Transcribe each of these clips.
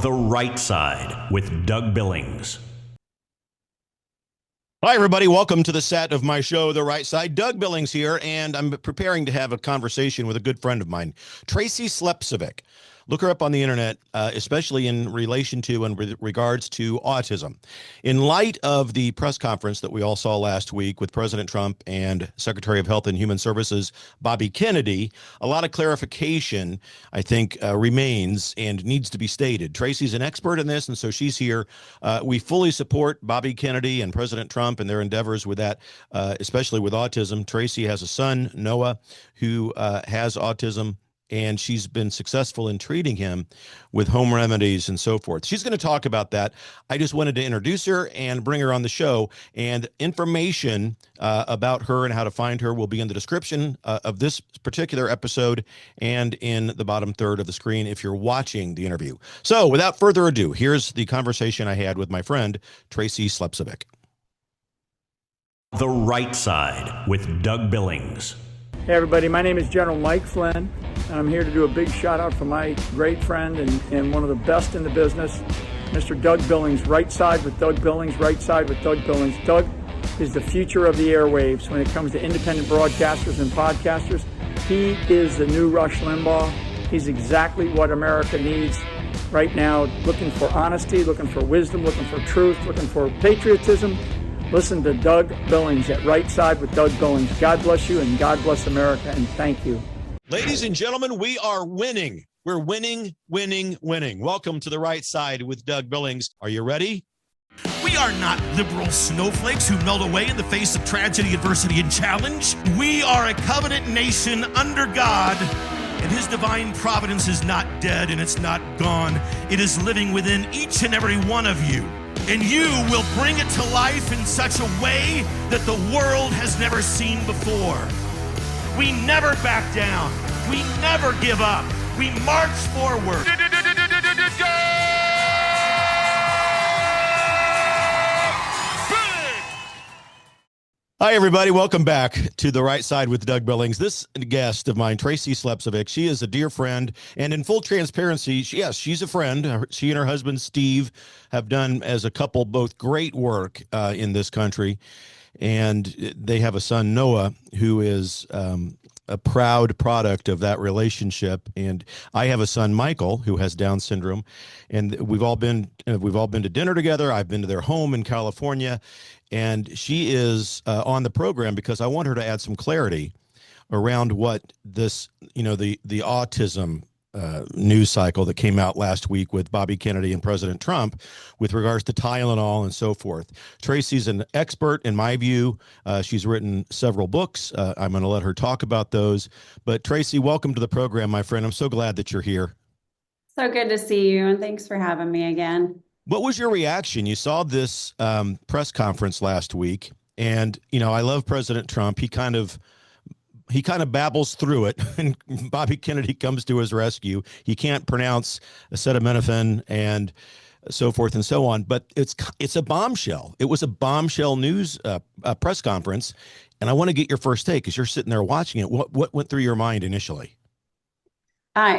The Right Side with Doug Billings. Hi, everybody. Welcome to the set of my show, The Right Side. Doug Billings here, and I'm preparing to have a conversation with a good friend of mine, Tracy Slepcevic. Look her up on the internet, especially in relation to and with regards to autism. In light of the press conference that we all saw last week with President Trump and Secretary of Health and Human Services, Bobby Kennedy, a lot of clarification, I think, remains and needs to be stated. Tracy's an expert in this, and so she's here. We fully support Bobby Kennedy and President Trump and their endeavors with that, especially with autism. Tracy has a son, Noah, who has autism, and she's been successful in treating him with home remedies and so forth. She's going to talk about that. I just wanted to introduce her and bring her on the show, and information about her and how to find her will be in the description of this particular episode and in the bottom third of the screen if you're watching the interview. So without further ado, here's the conversation I had with my friend, Tracy Slepcevic. The Right Side with Doug Billings. Hey everybody, my name is General Mike Flynn, and I'm here to do a big shout out for my great friend and one of the best in the business, Mr. Doug Billings. Right Side with Doug Billings, Right Side with Doug Billings. Doug is the future of the airwaves when it comes to independent broadcasters and podcasters. He is the new Rush Limbaugh. He's exactly what America needs right now, looking for honesty, looking for wisdom, looking for truth, looking for patriotism. Listen to Doug Billings at Right Side with Doug Billings. God bless you and God bless America, and thank you. Ladies and gentlemen, we are winning. We're winning, winning, winning. Welcome to The Right Side with Doug Billings. Are you ready? We are not liberal snowflakes who melt away in the face of tragedy, adversity, and challenge. We are a covenant nation under God, and his divine providence is not dead and it's not gone. It is living within each and every one of you. And you will bring it to life in such a way that the world has never seen before. We never back down. We never give up. We march forward. Hi, everybody. Welcome back to The Right Side with Doug Billings. This guest of mine, Tracy Slepcevic, she is a dear friend. And in full transparency, yes, she's a friend. She and her husband, Steve, have done as a couple both great work in this country. And they have a son, Noah, who is a proud product of that relationship. And I have a son, Michael, who has Down syndrome. And we've all been to dinner together. I've been to their home in California. And she is on the program because I want her to add some clarity around what this, the autism news cycle that came out last week with Bobby Kennedy and President Trump with regards to Tylenol and so forth. Tracy's an expert, in my view. She's written several books. I'm going to let her talk about those. But Tracy, welcome to the program, my friend. I'm so glad that you're here. So good to see you, and thanks for having me again. What was your reaction? You saw this press conference last week, and I love President Trump. He kind of babbles through it, and Bobby Kennedy comes to his rescue. He can't pronounce acetaminophen and so forth and so on, but it's a bombshell. It was a bombshell news press conference, and I want to get your first take because you're sitting there watching it. What went through your mind initially?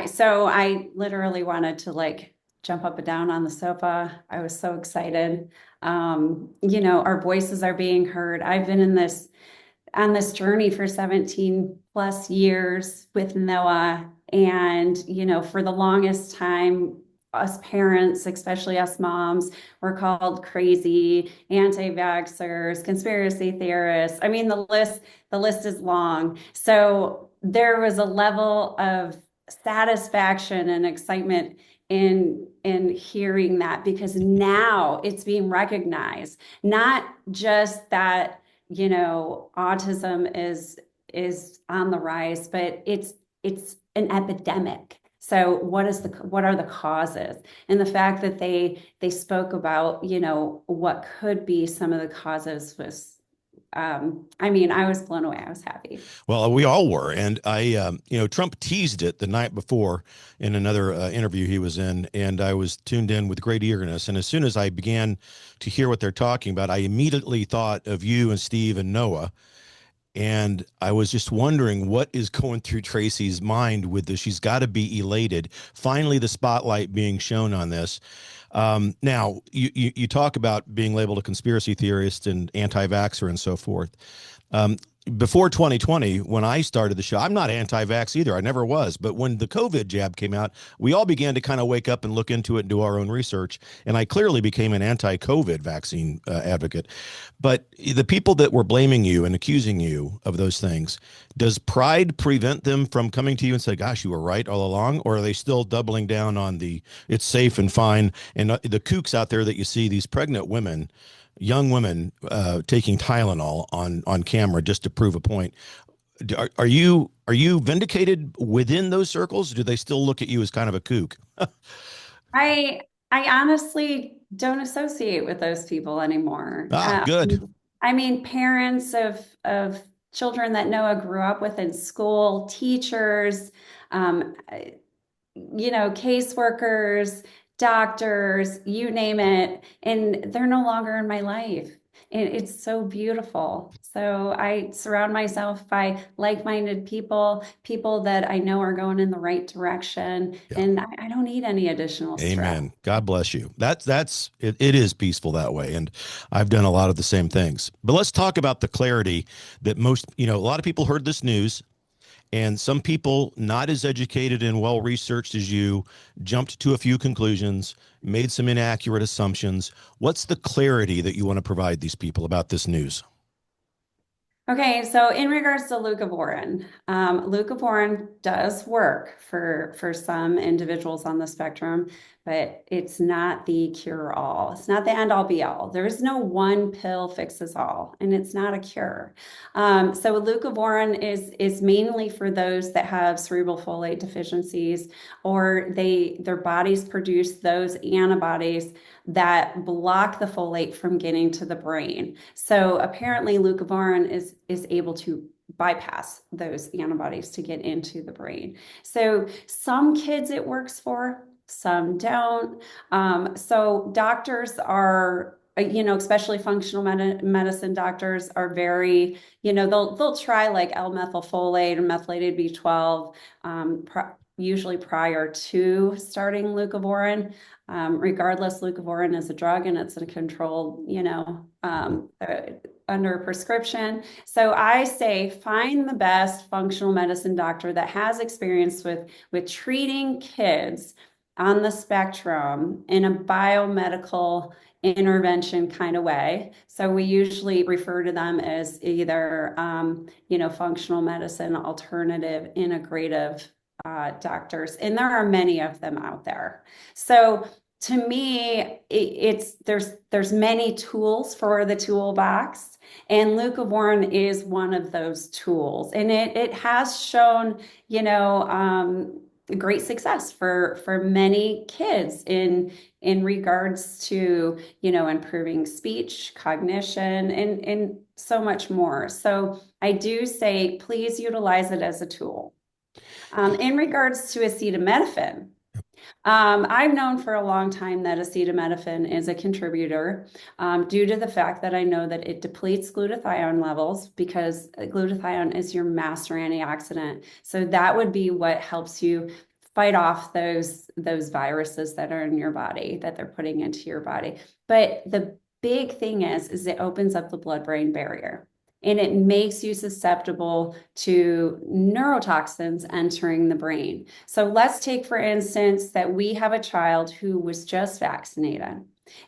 So I literally wanted to jump up and down on the sofa. I was so excited. Our voices are being heard. I've been on this journey for 17 plus years with Noah. And, for the longest time, us parents, especially us moms, were called crazy, anti-vaxxers, conspiracy theorists. I mean, the list is long. So there was a level of satisfaction and excitement in hearing that, because now it's being recognized, not just that autism is on the rise, but it's an epidemic. So what are the causes? And the fact that they spoke about what could be some of the causes was I was blown away. I was happy. Well, we all were. And Trump teased it the night before in another interview he was in, and I was tuned in with great eagerness. And as soon as I began to hear what they're talking about, I immediately thought of you and Steve and Noah. And I was just wondering what is going through Tracy's mind with this. She's got to be elated. Finally, the spotlight being shown on this. Now, you talk about being labeled a conspiracy theorist and anti-vaxxer and so forth. Before 2020, when I started the show, I'm not anti-vax either. I never was. But when the COVID jab came out, we all began to kind of wake up and look into it and do our own research. And I clearly became an anti-COVID vaccine advocate. But the people that were blaming you and accusing you of those things, does pride prevent them from coming to you and say, gosh, you were right all along? Or are they still doubling down on the it's safe and fine? And the kooks out there that you see, these pregnant women, young women taking Tylenol on camera just to prove a point. Are you vindicated within those circles? Do they still look at you as kind of a kook? I I honestly don't associate with those people anymore. Good. I mean, parents of children that Noah grew up with in school, teachers, um, caseworkers, doctors, you name it, and they're no longer in my life. And it's so beautiful. So I surround myself by like-minded people, people that I know are going in the right direction, Yeah. and I don't need any additional stress. Amen. God bless you. That's it, it is peaceful that way. And I've done a lot of the same things. But let's talk about the clarity that a lot of people heard this news. And some people not as educated and well researched as you jumped to a few conclusions, made some inaccurate assumptions. What's the clarity that you want to provide these people about this news? Okay, so in regards to leucovorin, leucovorin does work for some individuals on the spectrum, but it's not the cure-all. It's not the end-all be-all. There is no one pill fixes all, and it's not a cure. So leucovorin is mainly for those that have cerebral folate deficiencies, or their bodies produce those antibodies that block the folate from getting to the brain. So apparently leucovorin is able to bypass those antibodies to get into the brain. So some kids it works for, some don't. So doctors are, especially functional medicine doctors are very, they'll try like L-methylfolate or methylated B12, usually prior to starting leucovorin. Regardless, leucovorin is a drug and it's a controlled, under prescription. So I say find the best functional medicine doctor that has experience with treating kids on the spectrum in a biomedical intervention kind of way. So we usually refer to them as either, functional medicine, alternative, integrative doctors, and there are many of them out there. So to me, there's many tools for the toolbox, and leucovorin is one of those tools, and it has shown, great success for many kids in regards to, improving speech, cognition, and so much more. So I do say, please utilize it as a tool. In regards to acetaminophen, I've known for a long time that acetaminophen is a contributor due to the fact that I know that it depletes glutathione levels, because glutathione is your master antioxidant. So that would be what helps you fight off those viruses that are in your body, that they're putting into your body. But the big thing is it opens up the blood-brain barrier, and it makes you susceptible to neurotoxins entering the brain. So let's take, for instance, that we have a child who was just vaccinated.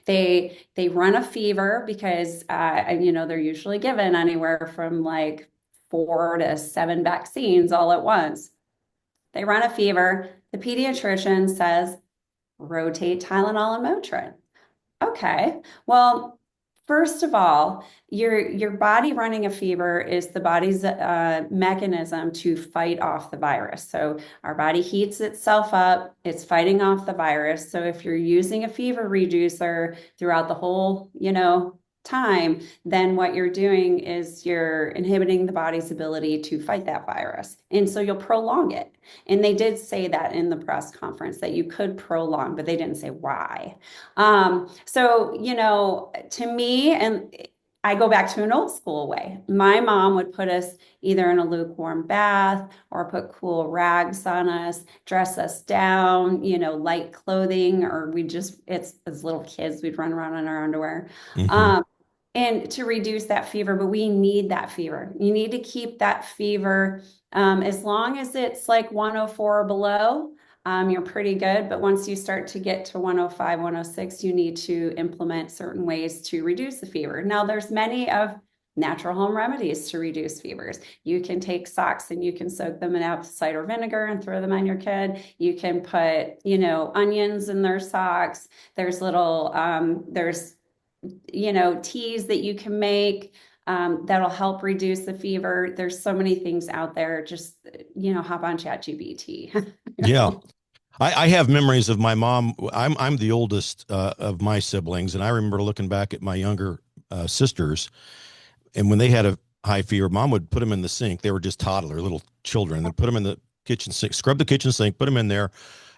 They run a fever because, they're usually given anywhere from like 4 to 7 vaccines all at once. They run a fever. The pediatrician says, rotate Tylenol and Motrin. Okay, well, first of all, your body running a fever is the body's mechanism to fight off the virus. So our body heats itself up, it's fighting off the virus. So if you're using a fever reducer throughout the whole, time, then what you're doing is you're inhibiting the body's ability to fight that virus. And so you'll prolong it. And they did say that in the press conference that you could prolong, but they didn't say why. So, to me, and I go back to an old school way. My mom would put us either in a lukewarm bath or put cool rags on us, dress us down, light clothing, or it's as little kids, we'd run around in our underwear. Hmm. And to reduce that fever, but we need that fever. You need to keep that fever as long as it's like 104 or below. You're pretty good. But once you start to get to 105, 106, you need to implement certain ways to reduce the fever. Now, there's many of natural home remedies to reduce fevers. You can take socks and you can soak them in apple cider vinegar and throw them on your kid. You can put, onions in their socks. There's teas that you can make that'll help reduce the fever. There's so many things out there. Just, hop on ChatGPT. Yeah. I have memories of my mom. I'm the oldest of my siblings, and I remember looking back at my younger sisters, and when they had a high fever, mom would put them in the sink. They were just toddler, little children. They'd put them in the kitchen sink, scrub the kitchen sink, put them in there,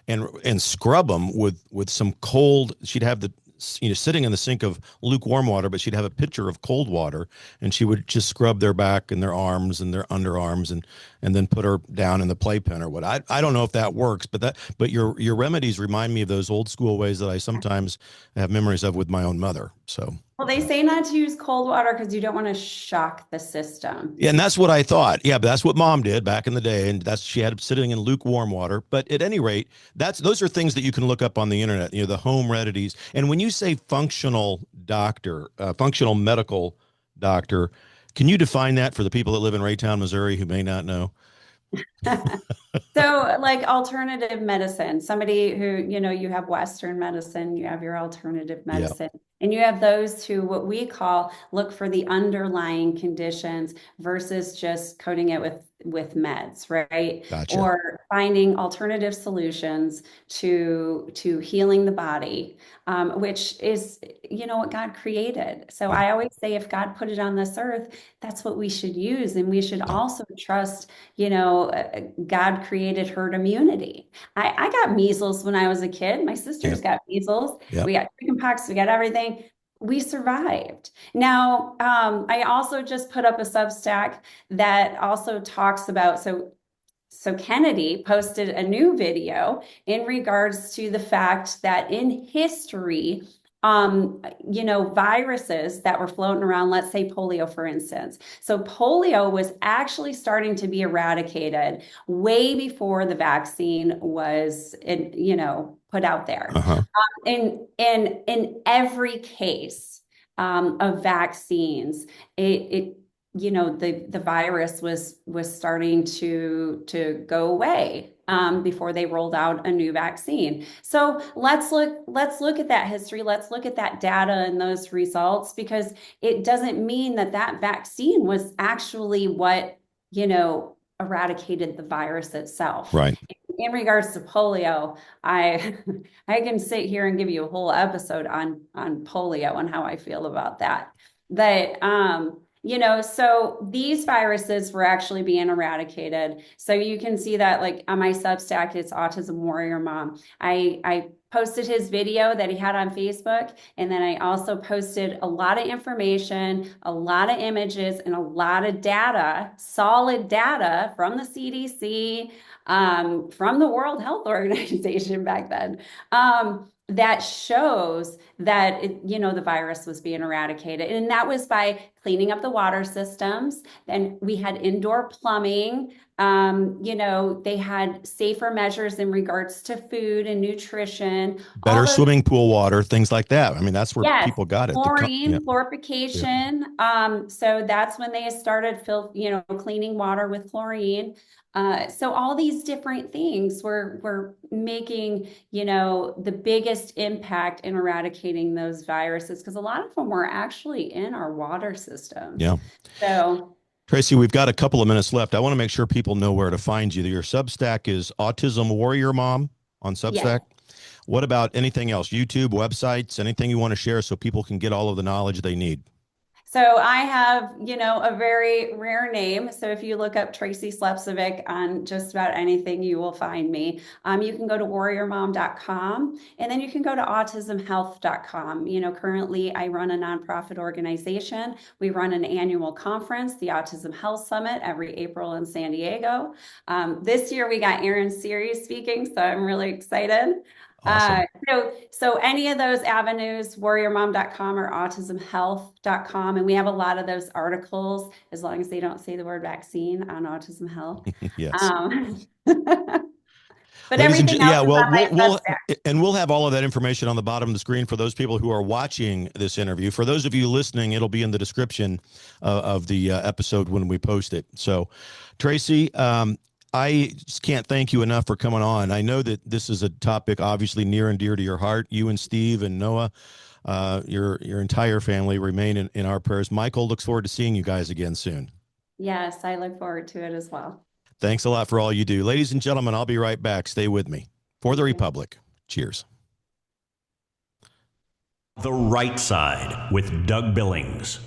and scrub them with some cold. She'd have the sitting in the sink of lukewarm water, but she'd have a pitcher of cold water, and she would just scrub their back and their arms and their underarms, and then put her down in the playpen or what. I don't know if that works, but your remedies remind me of those old school ways that I sometimes have memories of with my own mother. So. Well, they say not to use cold water because you don't want to shock the system. Yeah, and that's what I thought. Yeah, but that's what mom did back in the day, and she had it sitting in lukewarm water. But at any rate, those are things that you can look up on the internet. The home remedies. And when you say functional doctor, functional medical doctor, can you define that for the people that live in Raytown, Missouri, who may not know? So like alternative medicine, somebody who, you have Western medicine, you have your alternative medicine, and you have those who what we call look for the underlying conditions versus just coding it with meds, right? Gotcha. Or finding alternative solutions to healing the body, which is, what God created. So I always say if God put it on this earth, that's what we should use. And we should also trust, God created herd immunity. I got measles when I was a kid. My sisters got measles. Yep. We got chickenpox. We got everything. We survived. Now, I also just put up a Substack that also talks about, so Kennedy posted a new video in regards to the fact that in history, viruses that were floating around, let's say polio, for instance. So polio was actually starting to be eradicated way before the vaccine was, put out there. Uh-huh. In every case of vaccines, the virus was starting to go away before they rolled out a new vaccine. So let's look at that history. Let's look at that data and those results, because it doesn't mean that vaccine was actually what, eradicated the virus itself. Right. In regards to polio, I can sit here and give you a whole episode on polio and how I feel about that. But so these viruses were actually being eradicated. So you can see that like on my Substack, it's Autism Warrior Mom. I posted his video that he had on Facebook. And then I also posted a lot of information, a lot of images, and a lot of data, solid data from the CDC, from the World Health Organization back then, that shows that the virus was being eradicated. And that was by cleaning up the water systems. Then we had indoor plumbing. They had safer measures in regards to food and nutrition. Better swimming pool water, things like that. I mean, that's where people got it. Chlorine, fluorification. So that's when they started cleaning water with chlorine. So all these different things were making, the biggest impact in eradicating those viruses, because a lot of them were actually in our water system. Yeah. So Tracy, we've got a couple of minutes left. I want to make sure people know where to find you. Your Substack is Autism Warrior Mom on Substack. Yeah. What about anything else? YouTube, websites, anything you want to share so people can get all of the knowledge they need? So I have, a very rare name. So if you look up Tracy Slepcevic on just about anything, you will find me. You can go to warriormom.com, and then you can go to autismhealth.com. Currently I run a nonprofit organization. We run an annual conference, the Autism Health Summit, every April in San Diego. This year we got Aaron Series speaking, so I'm really excited. Awesome. So any of those avenues, warriormom.com or autismhealth.com, and we have a lot of those articles, as long as they don't say the word vaccine, on autism health. Yes. But Ladies everything else is on my Substack. We'll have all of that information on the bottom of the screen for those people who are watching this interview. For those of you listening, it'll be in the description of the episode when we post it. So, Tracy, I just can't thank you enough for coming on. I know that this is a topic obviously near and dear to your heart. You and Steve and Noah, your entire family remain in our prayers. Michael looks forward to seeing you guys again soon. Yes, I look forward to it as well. Thanks a lot for all you do. Ladies and gentlemen, I'll be right back. Stay with me. For the Republic. Cheers. The Right Side with Doug Billings.